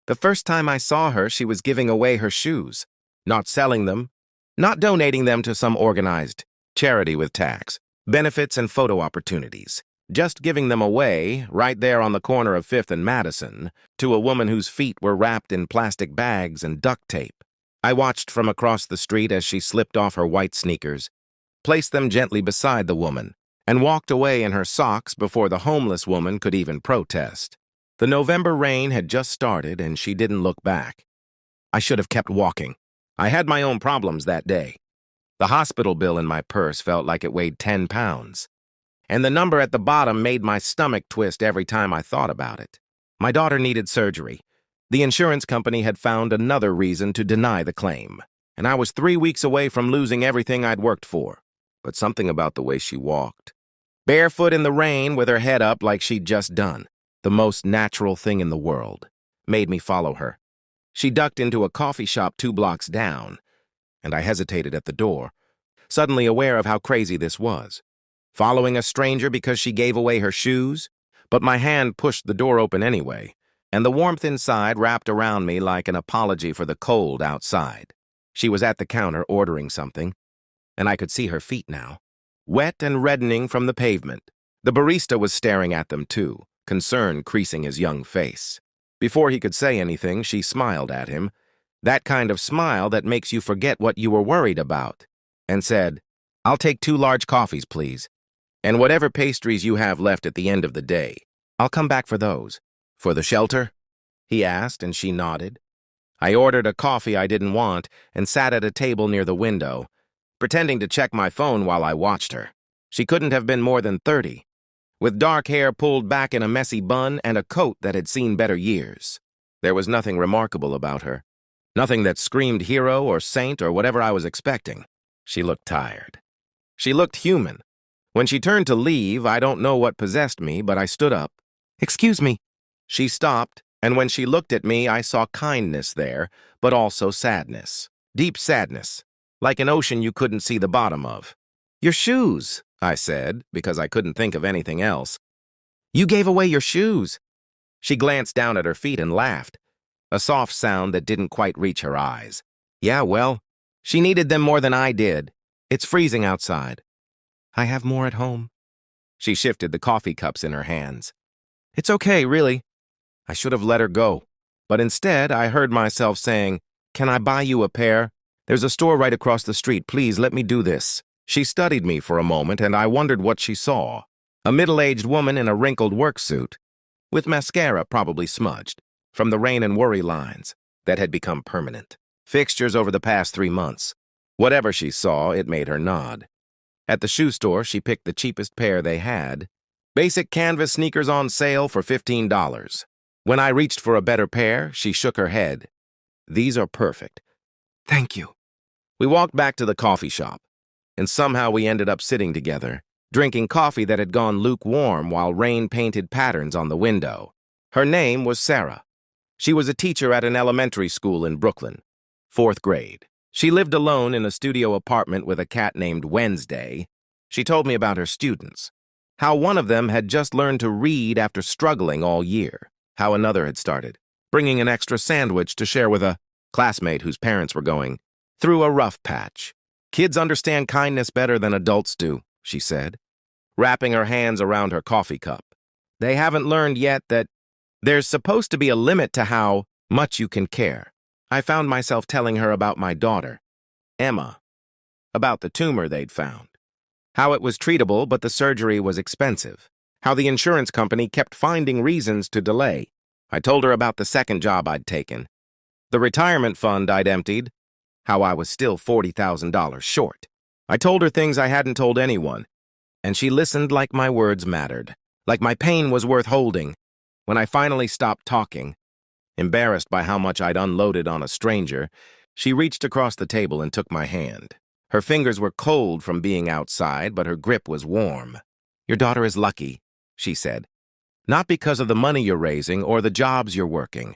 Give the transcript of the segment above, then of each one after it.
The first time I saw her, she was giving away her shoes, not selling them, not donating them to some organized charity with tax, benefits, and photo opportunities, just giving them away right there on the corner of 5th and Madison to a woman whose feet were wrapped in plastic bags and duct tape. I watched from across the street as she slipped off her white sneakers, placed them gently beside the woman, and walked away in her socks before the homeless woman could even protest. The November rain had just started, and she didn't look back. I should have kept walking. I had my own problems that day. The hospital bill in my purse felt like it weighed 10 pounds, and the number at the bottom made my stomach twist every time I thought about it. My daughter needed surgery. The insurance company had found another reason to deny the claim, and I was 3 weeks away from losing everything I'd worked for. But something about the way she walked, barefoot in the rain with her head up like she'd just done the most natural thing in the world, made me follow her. She ducked into a coffee shop 2 blocks down, and I hesitated at the door, suddenly aware of how crazy this was. Following a stranger because she gave away her shoes? But my hand pushed the door open anyway, and the warmth inside wrapped around me like an apology for the cold outside. She was at the counter ordering something, and I could see her feet now, wet and reddening from the pavement. The barista was staring at them too, concern creasing his young face. Before he could say anything, she smiled at him, that kind of smile that makes you forget what you were worried about, and said, "I'll take 2 large coffees, please. And whatever pastries you have left at the end of the day, I'll come back for those." "For the shelter?" he asked, and she nodded. I ordered a coffee I didn't want and sat at a table near the window, pretending to check my phone while I watched her. She couldn't have been more than 30, with dark hair pulled back in a messy bun and a coat that had seen better years. There was nothing remarkable about her, nothing that screamed hero or saint or whatever I was expecting. She looked tired. She looked human. When she turned to leave, I don't know what possessed me, but I stood up. "Excuse me." She stopped, and when she looked at me, I saw kindness there, but also sadness. Deep sadness, like an ocean you couldn't see the bottom of. "Your shoes," I said, because I couldn't think of anything else. "You gave away your shoes." She glanced down at her feet and laughed, a soft sound that didn't quite reach her eyes. "Yeah, well, she needed them more than I did. It's freezing outside. I have more at home." She shifted the coffee cups in her hands. "It's okay, really." I should have let her go, but instead I heard myself saying, "Can I buy you a pair? There's a store right across the street. Please let me do this." She studied me for a moment, and I wondered what she saw. A middle-aged woman in a wrinkled work suit, with mascara probably smudged from the rain and worry lines that had become permanent fixtures over the past 3 months. Whatever she saw, it made her nod. At the shoe store, she picked the cheapest pair they had. Basic canvas sneakers on sale for $15. When I reached for a better pair, she shook her head. "These are perfect. Thank you." We walked back to the coffee shop, and somehow we ended up sitting together, drinking coffee that had gone lukewarm while rain painted patterns on the window. Her name was Sarah. She was a teacher at an elementary school in Brooklyn, 4th grade. She lived alone in a studio apartment with a cat named Wednesday. She told me about her students, how one of them had just learned to read after struggling all year, how another had started bringing an extra sandwich to share with a classmate whose parents were going through a rough patch. "Kids understand kindness better than adults do," she said, wrapping her hands around her coffee cup. "They haven't learned yet that there's supposed to be a limit to how much you can care." I found myself telling her about my daughter, Emma, about the tumor they'd found, how it was treatable but the surgery was expensive, how the insurance company kept finding reasons to delay. I told her about the second job I'd taken, the retirement fund I'd emptied, how I was still $40,000 short. I told her things I hadn't told anyone, and she listened like my words mattered, like my pain was worth holding. When I finally stopped talking, embarrassed by how much I'd unloaded on a stranger, she reached across the table and took my hand. Her fingers were cold from being outside, but her grip was warm. "Your daughter is lucky," she said. "Not because of the money you're raising or the jobs you're working,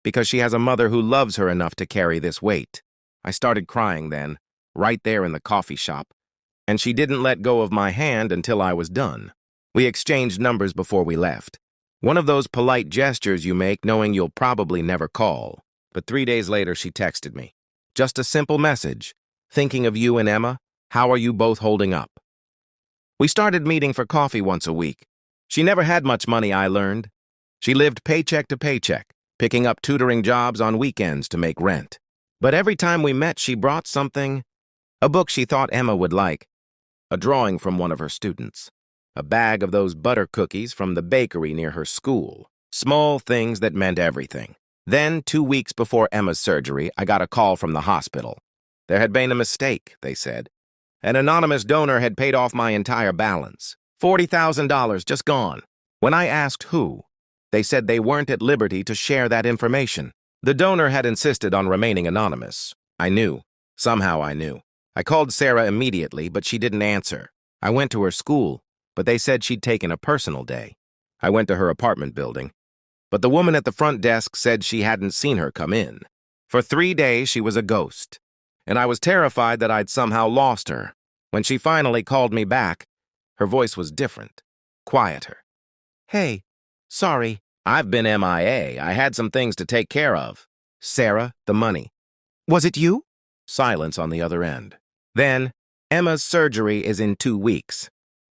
because she has a mother who loves her enough to carry this weight." I started crying then, right there in the coffee shop, and she didn't let go of my hand until I was done. We exchanged numbers before we left. One of those polite gestures you make knowing you'll probably never call. But 3 days later, she texted me. Just a simple message. Thinking of you and Emma. How are you both holding up? We started meeting for coffee once a week. She never had much money, I learned. She lived paycheck to paycheck, picking up tutoring jobs on weekends to make rent. But every time we met, she brought something. A book she thought Emma would like. A drawing from one of her students. A bag of those butter cookies from the bakery near her school. Small things that meant everything. Then, 2 weeks before Emma's surgery, I got a call from the hospital. There had been a mistake, they said. An anonymous donor had paid off my entire balance. $40,000 just gone. When I asked who, they said they weren't at liberty to share that information. The donor had insisted on remaining anonymous. I knew. Somehow I knew. I called Sarah immediately, but she didn't answer. I went to her school, but they said she'd taken a personal day. I went to her apartment building, but the woman at the front desk said she hadn't seen her come in. For 3 days, she was a ghost, and I was terrified that I'd somehow lost her. When she finally called me back, her voice was different, quieter. Hey, sorry, I've been MIA. I had some things to take care of. Sarah, the money. Was it you? Silence on the other end. Then, Emma's surgery is in 2 weeks.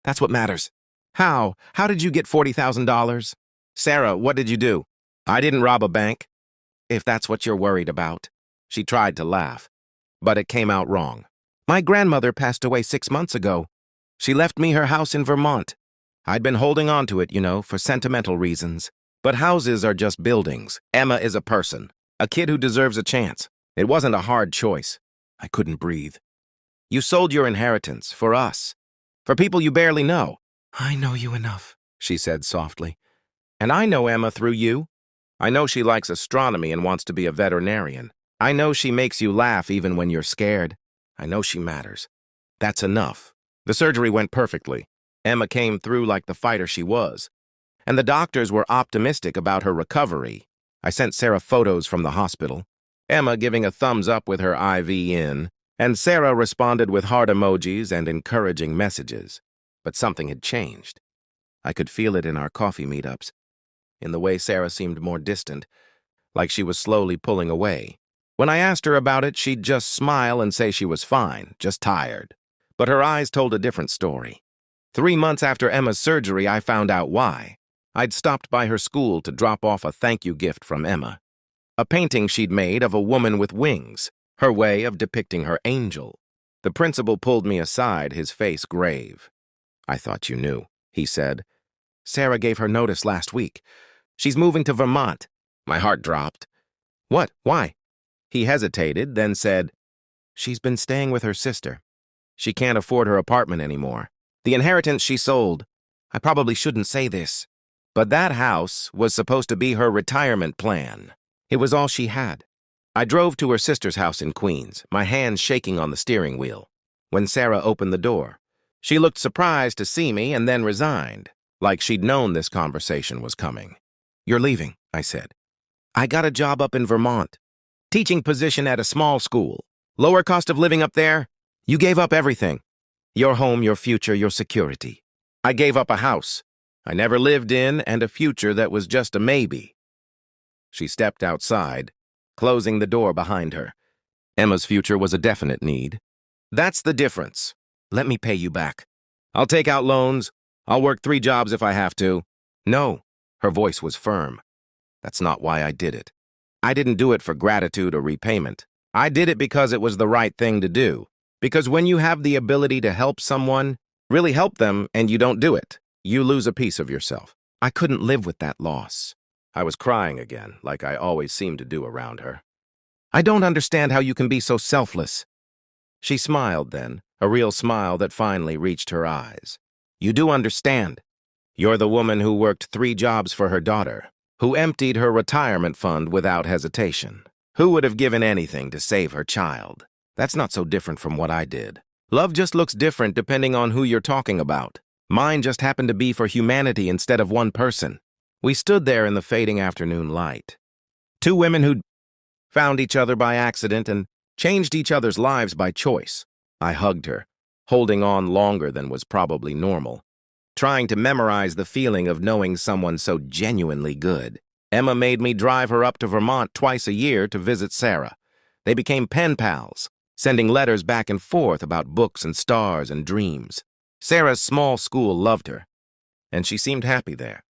That's what matters. How? How did you get $40,000? Sarah, what did you do? I didn't rob a bank. If that's what you're worried about. She tried to laugh, but it came out wrong. My grandmother passed away 6 months ago. She left me her house in Vermont. I'd been holding on to it, for sentimental reasons. But houses are just buildings. Emma is a person, a kid who deserves a chance. It wasn't a hard choice. I couldn't breathe. You sold your inheritance for us. For people you barely know. I know you enough, she said softly. And I know Emma through you. I know she likes astronomy and wants to be a veterinarian. I know she makes you laugh even when you're scared. I know she matters. That's enough. The surgery went perfectly. Emma came through like the fighter she was. And the doctors were optimistic about her recovery. I sent Sarah photos from the hospital. Emma giving a thumbs up with her IV in. And Sarah responded with heart emojis and encouraging messages. But something had changed. I could feel it in our coffee meetups, in the way Sarah seemed more distant, like she was slowly pulling away. When I asked her about it, she'd just smile and say she was fine, just tired. But her eyes told a different story. 3 months after Emma's surgery, I found out why. I'd stopped by her school to drop off a thank you gift from Emma. A painting she'd made of a woman with wings. Her way of depicting her angel. The principal pulled me aside, his face grave. I thought you knew, he said. Sarah gave her notice last week. She's moving to Vermont. My heart dropped. What? Why? He hesitated, then said, She's been staying with her sister. She can't afford her apartment anymore. The inheritance she sold. I probably shouldn't say this, but that house was supposed to be her retirement plan. It was all she had. I drove to her sister's house in Queens, my hands shaking on the steering wheel. When Sarah opened the door, she looked surprised to see me and then resigned, like she'd known this conversation was coming. You're leaving, I said. I got a job up in Vermont. Teaching position at a small school. Lower cost of living up there. You gave up everything. Your home, your future, your security. I gave up a house I never lived in and a future that was just a maybe. She stepped outside, closing the door behind her. Emma's future was a definite need. That's the difference. Let me pay you back. I'll take out loans. I'll work 3 jobs if I have to. No, her voice was firm. That's not why I did it. I didn't do it for gratitude or repayment. I did it because it was the right thing to do. Because when you have the ability to help someone, really help them, and you don't do it, you lose a piece of yourself. I couldn't live with that loss. I was crying again, like I always seemed to do around her. I don't understand how you can be so selfless. She smiled then, a real smile that finally reached her eyes. You do understand. You're the woman who worked 3 jobs for her daughter, who emptied her retirement fund without hesitation, who would have given anything to save her child. That's not so different from what I did. Love just looks different depending on who you're talking about. Mine just happened to be for humanity instead of one person. We stood there in the fading afternoon light. 2 women who'd found each other by accident and changed each other's lives by choice. I hugged her, holding on longer than was probably normal. trying to memorize the feeling of knowing someone so genuinely good. Emma made me drive her up to Vermont twice a year to visit Sarah. They became pen pals, sending letters back and forth about books and stars and dreams. Sarah's small school loved her, and she seemed happy there,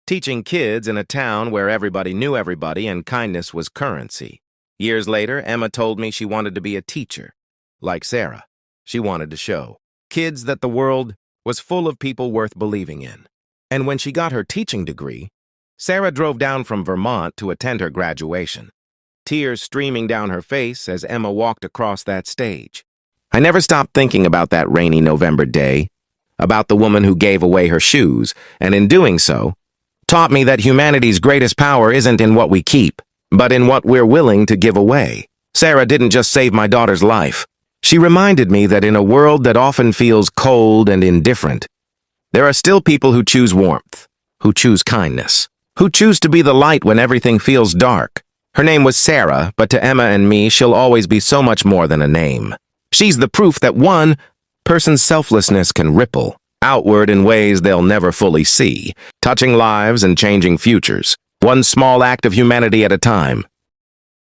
teaching kids in a town where everybody knew everybody and kindness was currency. Years later, Emma told me she wanted to be a teacher. Like Sarah, she wanted to show kids that the world was full of people worth believing in. And when she got her teaching degree, Sarah drove down from Vermont to attend her graduation, tears streaming down her face as Emma walked across that stage. I never stopped thinking about that rainy November day, about the woman who gave away her shoes, and in doing so, taught me that humanity's greatest power isn't in what we keep, but in what we're willing to give away. Sarah didn't just save my daughter's life. She reminded me that in a world that often feels cold and indifferent, there are still people who choose warmth, who choose kindness, who choose to be the light when everything feels dark. Her name was Sarah, but to Emma and me, she'll always be so much more than a name. She's the proof that one person's selflessness can ripple outward in ways they'll never fully see, touching lives and changing futures, one small act of humanity at a time.